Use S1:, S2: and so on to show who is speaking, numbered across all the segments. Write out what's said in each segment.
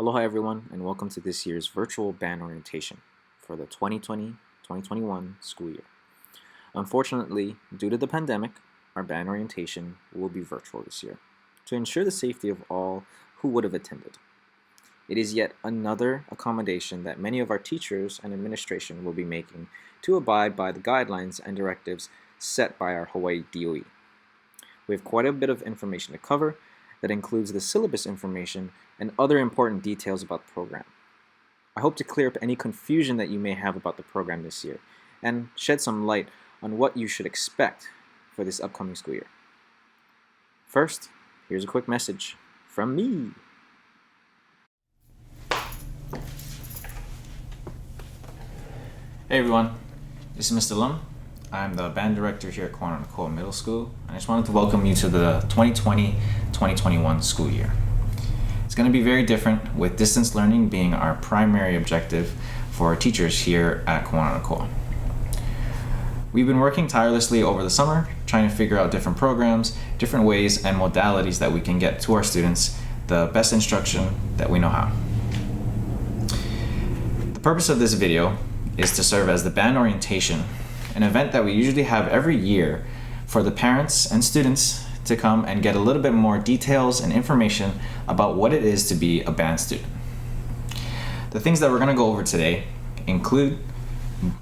S1: Aloha everyone, and welcome to this year's virtual band orientation for the 2020-2021 school year. Unfortunately, due to the pandemic, our band orientation will be virtual this year to ensure the safety of all who would have attended. It is yet another accommodation that many of our teachers and administration will be making to abide by the guidelines and directives set by our Hawaii DOE. We have quite a bit of information to cover that includes the syllabus information and other important details about the program. I hope to clear up any confusion that you may have about the program this year and shed some light on what you should expect for this upcoming school year. First, here's a quick message from me. Hey everyone, this is Mr. Lum. I'm the band director here at Kawananakoa Middle School, and I just wanted to welcome you to the 2020-2021 school year. It's going to be very different, with distance learning being our primary objective for our teachers here at Kawananakoa. We've been working tirelessly over the summer, trying to figure out different programs, different ways and modalities that we can get to our students the best instruction that we know how. The purpose of this video is to serve as the band orientation, an event that we usually have every year for the parents and students to come and get a little bit more details and information about what it is to be a band student. The things that we're going to go over today include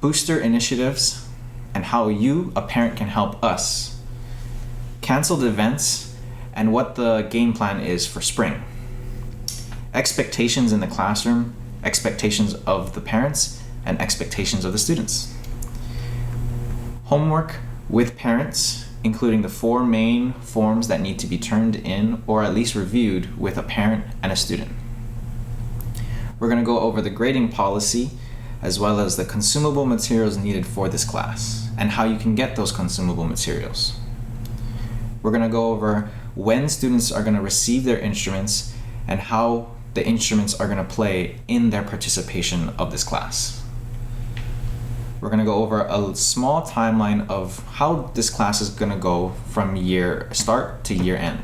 S1: booster initiatives and how you, a parent, can help us, canceled events, and what the game plan is for spring, expectations in the classroom, expectations of the parents, and expectations of the students. Homework with parents, including the 4 main forms that need to be turned in or at least reviewed with a parent and a student. We're going to go over the grading policy as well as the consumable materials needed for this class and how you can get those consumable materials. We're going to go over when students are going to receive their instruments and how the instruments are going to play in their participation of this class. We're going to go over a small timeline of how this class is going to go from year start to year end.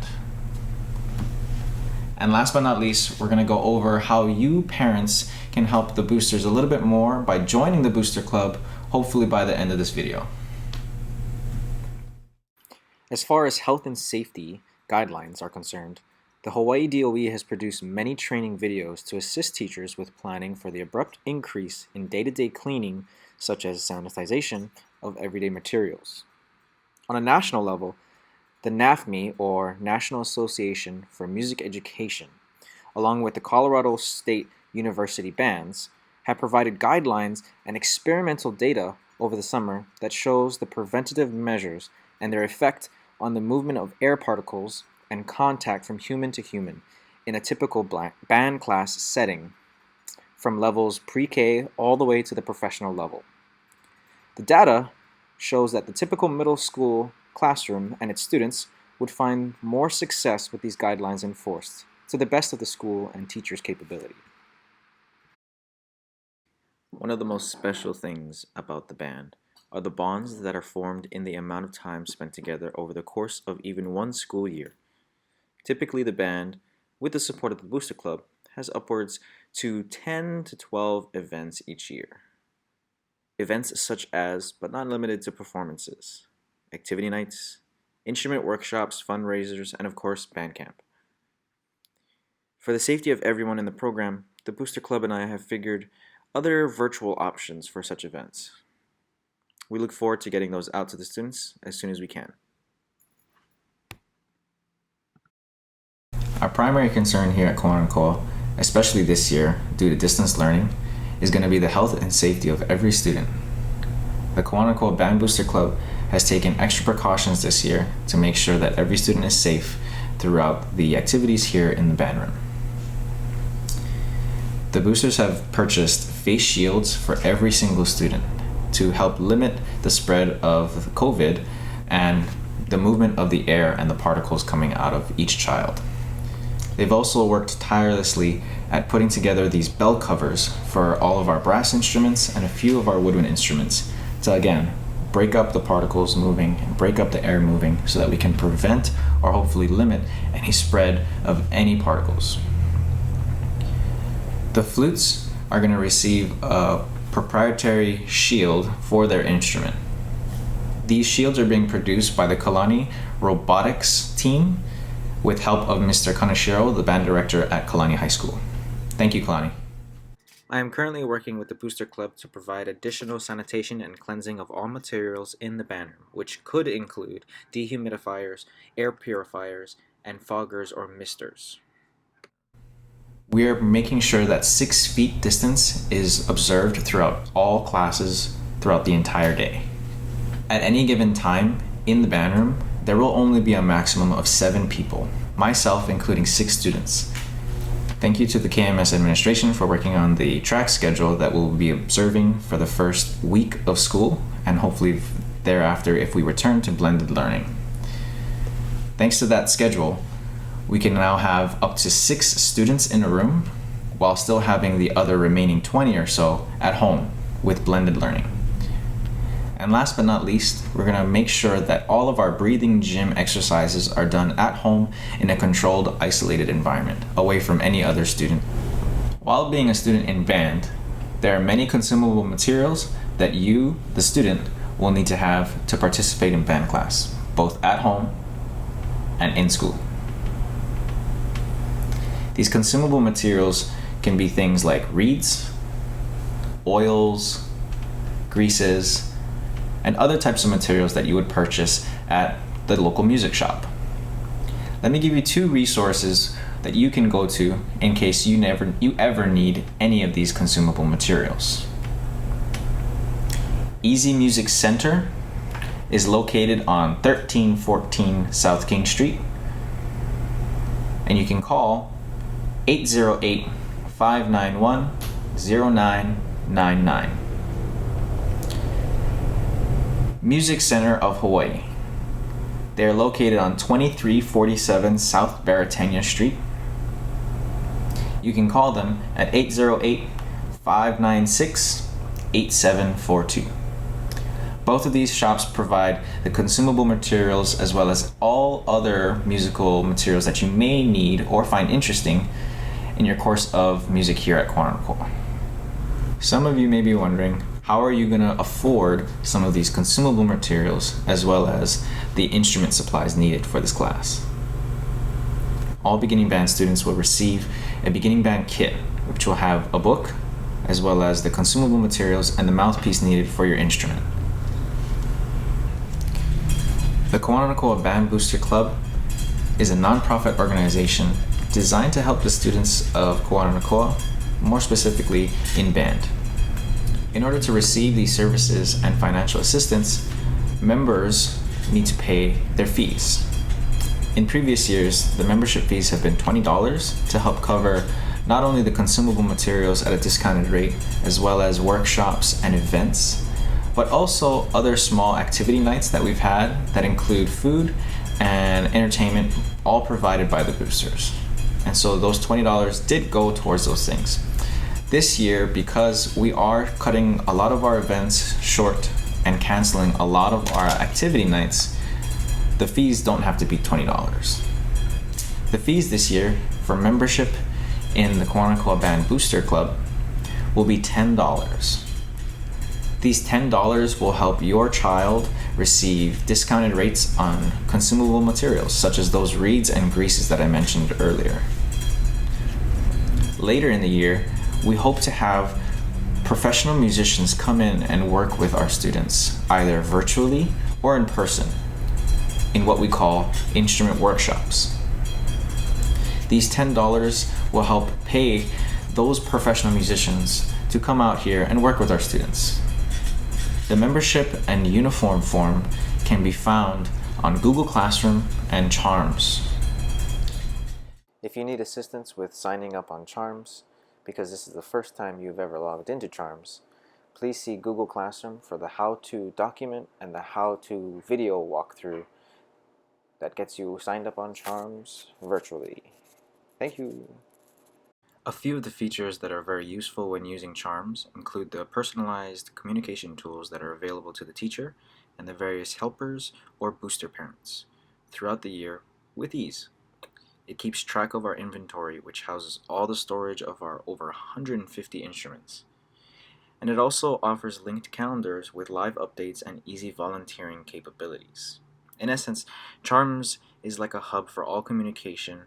S1: And last but not least, we're going to go over how you parents can help the boosters a little bit more by joining the Booster Club, hopefully by the end of this video. As far as health and safety guidelines are concerned, the Hawaii DOE has produced many training videos to assist teachers with planning for the abrupt increase in day-to-day cleaning, such as sanitization of everyday materials. On a national level, the NAFME, or National Association for Music Education, along with the Colorado State University bands, have provided guidelines and experimental data over the summer that shows the preventative measures and their effect on the movement of air particles and contact from human to human in a typical band class setting, from levels pre-K all the way to the professional level. The data shows that the typical middle school classroom and its students would find more success with these guidelines enforced to the best of the school and teachers' capability. One of the most special things about the band are the bonds that are formed in the amount of time spent together over the course of even one school year. Typically, the band, with the support of the Booster Club, has upwards to 10 to 12 events each year. Events such as, but not limited to, performances, activity nights, instrument workshops, fundraisers, and of course, band camp. For the safety of everyone in the program, the Booster Club and I have figured other virtual options for such events. We look forward to getting those out to the students as soon as we can. Our primary concern here at Kawananakoa, especially this year due to distance learning, is going to be the health and safety of every student. The Kawananakoa Band Booster Club has taken extra precautions this year to make sure that every student is safe throughout the activities here in the band room. The boosters have purchased face shields for every single student to help limit the spread of COVID and the movement of the air and the particles coming out of each child. They've also worked tirelessly at putting together these bell covers for all of our brass instruments and a few of our woodwind instruments to, again, break up the particles moving and break up the air moving so that we can prevent or hopefully limit any spread of any particles. The flutes are going to receive a proprietary shield for their instrument. These shields are being produced by the Kalani Robotics team with help of Mr. Kaneshiro, the band director at Kalani High School. Thank you, Kalani. I am currently working with the Booster Club to provide additional sanitation and cleansing of all materials in the band room, which could include dehumidifiers, air purifiers, and foggers or misters. We are making sure that 6 feet distance is observed throughout all classes throughout the entire day. At any given time in the band room, there will only be a maximum of 7 people, myself including 6 students. Thank you to the KMS administration for working on the track schedule that we'll be observing for the first week of school and hopefully thereafter if we return to blended learning. Thanks to that schedule, we can now have up to 6 students in a room while still having the other remaining 20 or so at home with blended learning. And last but not least, we're going to make sure that all of our breathing gym exercises are done at home in a controlled, isolated environment, away from any other student. While being a student in band, there are many consumable materials that you, the student, will need to have to participate in band class, both at home and in school. These consumable materials can be things like reeds, oils, greases, and other types of materials that you would purchase at the local music shop. Let me give you 2 resources that you can go to in case you ever need any of these consumable materials. Easy Music Center is located on 1314 South King Street, and you can call 808-591-0999. Music Center of Hawaii. They are located on 2347 South Baratania Street. You can call them at 808-596-8742. Both of these shops provide the consumable materials as well as all other musical materials that you may need or find interesting in your course of music here at Kawananako. Some of you may be wondering, how are you going to afford some of these consumable materials as well as the instrument supplies needed for this class? All beginning band students will receive a beginning band kit, which will have a book as well as the consumable materials and the mouthpiece needed for your instrument. The Kawananako Band Booster Club is a non-profit organization designed to help the students of Kawananako, more specifically in band. In order to receive these services and financial assistance, members need to pay their fees. In previous years, the membership fees have been $20 to help cover not only the consumable materials at a discounted rate, as well as workshops and events, but also other small activity nights that we've had that include food and entertainment, all provided by the boosters. And so those $20 did go towards those things. This year, because we are cutting a lot of our events short and canceling a lot of our activity nights, the fees don't have to be $20. The fees this year for membership in the Kawananako Band Booster Club will be $10. These $10 will help your child receive discounted rates on consumable materials, such as those reeds and greases that I mentioned earlier. Later in the year, we hope to have professional musicians come in and work with our students, either virtually or in person, in what we call instrument workshops. These $10 will help pay those professional musicians to come out here and work with our students. The membership and uniform form can be found on Google Classroom and Charms. If you need assistance with signing up on Charms, because this is the first time you've ever logged into Charms, please see Google Classroom for the how-to document and the how-to video walkthrough that gets you signed up on Charms virtually. Thank you. A few of the features that are very useful when using Charms include the personalized communication tools that are available to the teacher and the various helpers or booster parents throughout the year with ease. It keeps track of our inventory, which houses all the storage of our over 150 instruments. And it also offers linked calendars with live updates and easy volunteering capabilities. In essence, CHARMS is like a hub for all communication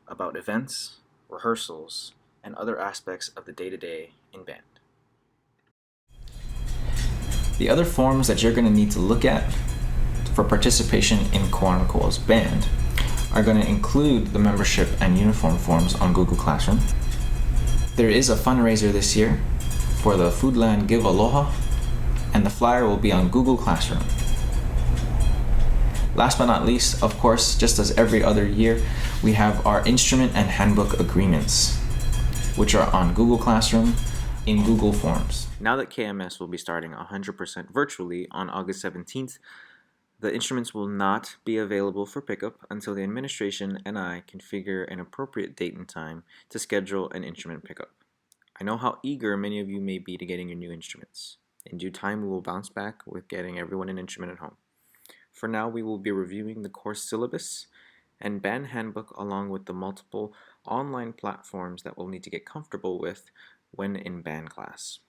S1: about events, rehearsals, and other aspects of the day-to-day in band. The other forms that you're going to need to look at for participation in Kawanoko's band are going to include the membership and uniform forms on Google Classroom. There is a fundraiser this year for the Foodland Give Aloha, and the flyer will be on Google Classroom. Last but not least, of course, just as every other year, we have our instrument and handbook agreements, which are on Google Classroom in Google Forms. Now that KMS will be starting 100% virtually on August 17th, the instruments will not be available for pickup until the administration and I configure an appropriate date and time to schedule an instrument pickup. I know how eager many of you may be to getting your new instruments. In due time, we will bounce back with getting everyone an instrument at home. For now, we will be reviewing the course syllabus and band handbook along with the multiple online platforms that we'll need to get comfortable with when in band class.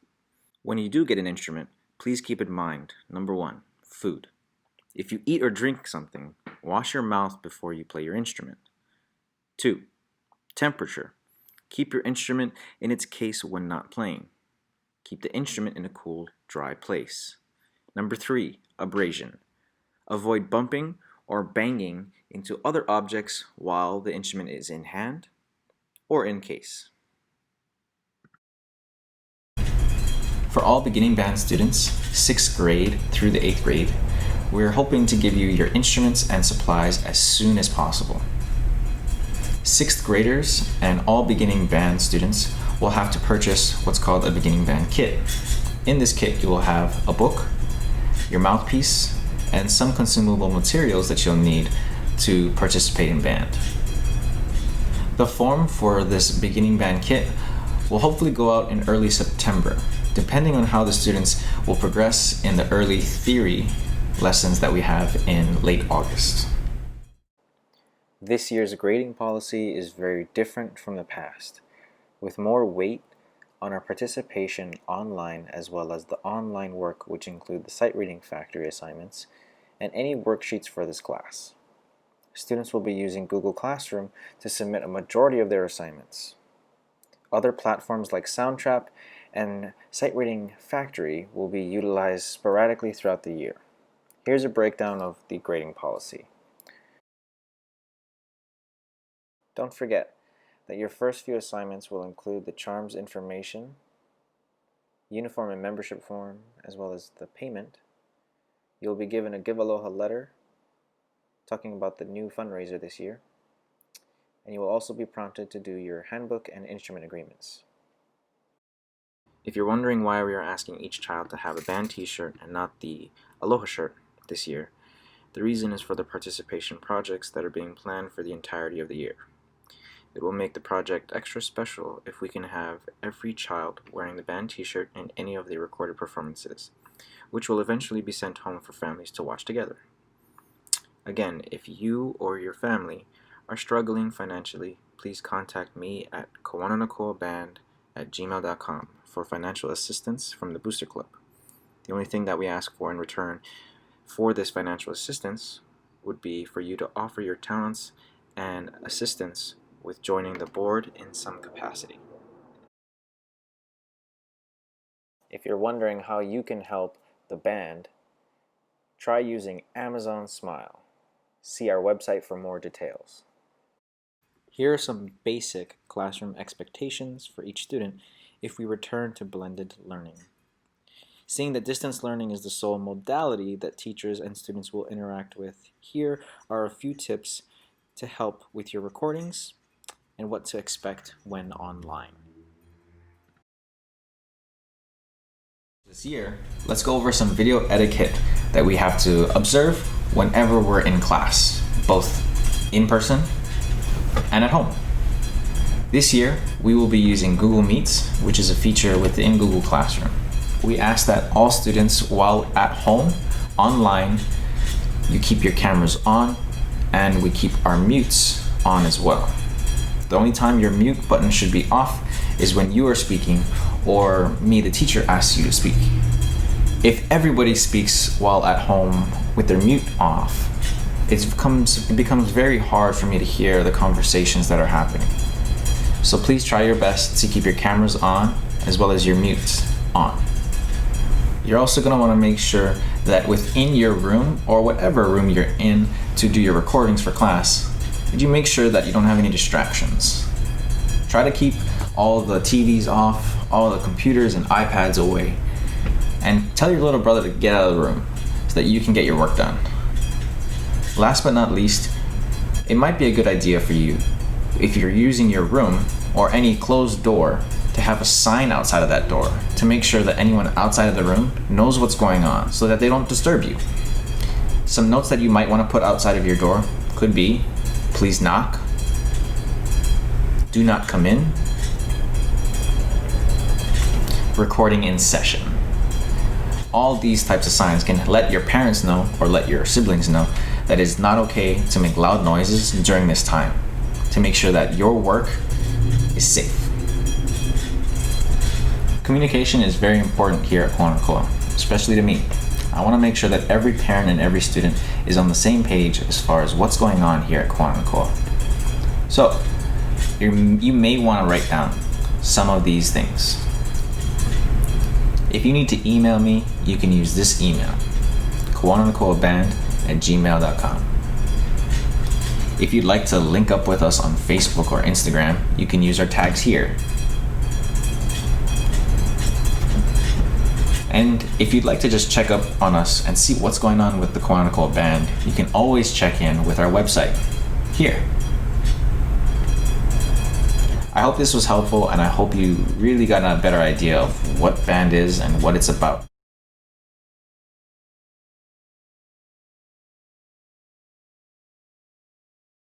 S1: When you do get an instrument, please keep in mind, number 1, food. If you eat or drink something, wash your mouth before you play your instrument. 2, temperature. Keep your instrument in its case when not playing. Keep the instrument in a cool, dry place. Number 3, abrasion. Avoid bumping or banging into other objects while the instrument is in hand or in case. For all beginning band students, 6th grade through the 8th grade, we're hoping to give you your instruments and supplies as soon as possible. 6th graders and all beginning band students will have to purchase what's called a beginning band kit. In this kit, you will have a book, your mouthpiece, and some consumable materials that you'll need to participate in band. The form for this beginning band kit will hopefully go out in early September, depending on how the students will progress in the early theory lessons that we have in late August. This year's grading policy is very different from the past, with more weight on our participation online as well as the online work, which include the sight reading factory assignments and any worksheets for this class. Students will be using Google Classroom to submit a majority of their assignments. Other platforms like Soundtrap and Sight Reading Factory will be utilized sporadically throughout the year. Here's a breakdown of the grading policy. Don't forget that your first few assignments will include the CHARMS information, uniform and membership form, as well as the payment. You'll be given a Give Aloha letter talking about the new fundraiser this year, and you will also be prompted to do your handbook and instrument agreements. If you're wondering why we are asking each child to have a band t-shirt and not the Aloha shirt this year, the reason is for the participation projects that are being planned for the entirety of the year. It will make the project extra special if we can have every child wearing the band t-shirt in any of the recorded performances, which will eventually be sent home for families to watch together. Again, if you or your family are struggling financially, please contact me at kawananakoaband@gmail.com for financial assistance from the Booster Club. The only thing that we ask for in return for this financial assistance would be for you to offer your talents and assistance with joining the board in some capacity. If you're wondering how you can help the band, try using Amazon Smile. See our website for more details. Here are some basic classroom expectations for each student if we return to blended learning. Seeing that distance learning is the sole modality that teachers and students will interact with, here are a few tips to help with your recordings and what to expect when online. This year, let's go over some video etiquette that we have to observe whenever we're in class, both in person and at home. This year, we will be using Google Meets, which is a feature within Google Classroom. We ask that all students, while at home, online, you keep your cameras on, and we keep our mutes on as well. The only time your mute button should be off is when you are speaking or me, the teacher, asks you to speak. If everybody speaks while at home with their mute off, it becomes very hard for me to hear the conversations that are happening. So please try your best to keep your cameras on as well as your mutes on. You're also going to want to make sure that within your room or whatever room you're in to do your recordings for class, that you make sure that you don't have any distractions. Try to keep all the TVs off, all the computers and iPads away, and tell your little brother to get out of the room so that you can get your work done. Last but not least, it might be a good idea for you, if you're using your room or any closed door, to have a sign outside of that door to make sure that anyone outside of the room knows what's going on so that they don't disturb you. Some notes that you might want to put outside of your door could be, please knock, do not come in, recording in session. All these types of signs can let your parents know or let your siblings know that it's not okay to make loud noises during this time, to make sure that your work is safe. Communication is very important here at Kawanapikoa, especially to me. I want to make sure that every parent and every student is on the same page as far as what's going on here at Kawanapikoa. So, you may want to write down some of these things. If you need to email me, you can use this email, kawanapikoaband@gmail.com. If you'd like to link up with us on Facebook or Instagram, you can use our tags here. And if you'd like to just check up on us and see what's going on with the Kawanapikoa Band, you can always check in with our website here. I hope this was helpful, and I hope you really got a better idea of what band is and what it's about.